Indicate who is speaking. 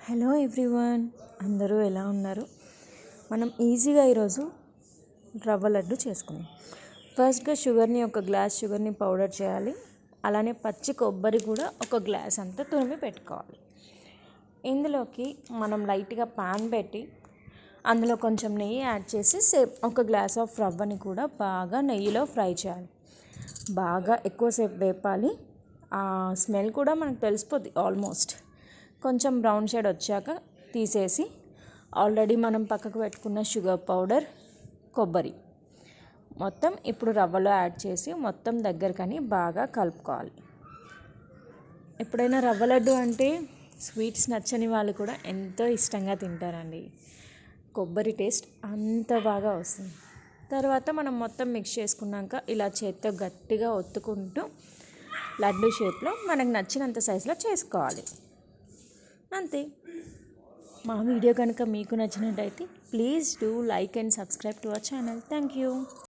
Speaker 1: Hello everyone, అందరూ ఎలా ఉన్నారు? మనం ఈజీగా ఈరోజు రవ్వ లడ్డు చేసుకుందాం. ఫస్ట్గా ఒక గ్లాస్ షుగర్ని పౌడర్ చేయాలి. అలానే పచ్చి కొబ్బరి కూడా ఒక గ్లాస్ అంతా తురిమి పెట్టుకోవాలి. ఇందులోకి మనం లైట్గా పాన్ పెట్టి అందులో కొంచెం నెయ్యి యాడ్ చేసి ఒక గ్లాస్ ఆఫ్ రవ్వని కూడా బాగా నెయ్యిలో ఫ్రై చేయాలి. బాగా ఎక్కువసేపు వేపాలి. ఆ స్మెల్ కూడా మనకు తెలిసిపోద్ది. ఆల్మోస్ట్ కొంచెం బ్రౌన్ షేడ్ వచ్చాక తీసేసి ఆల్రెడీ మనం పక్కకు పెట్టుకున్న షుగర్ పౌడర్, కొబ్బరి మొత్తం ఇప్పుడు రవ్వలో యాడ్ చేసి మొత్తం దగ్గరకని బాగా కలుపుకోవాలి. ఎప్పుడైనా రవ్వ లడ్డు అంటే స్వీట్స్ నచ్చని వాళ్ళు కూడా ఎంతో ఇష్టంగా తింటారండి. కొబ్బరి టేస్ట్ అంత బాగా వస్తుంది. తర్వాత మనం మొత్తం మిక్స్ చేసుకున్నాక ఇలా చేత్తో గట్టిగా ఒత్తుకుంటూ లడ్డు షేప్లో మనకు నచ్చినంత సైజులో చేసుకోవాలి. అంతే. మా వీడియో కనుక మీకు నచ్చినట్టయితే please do like and subscribe to our channel. Thank you.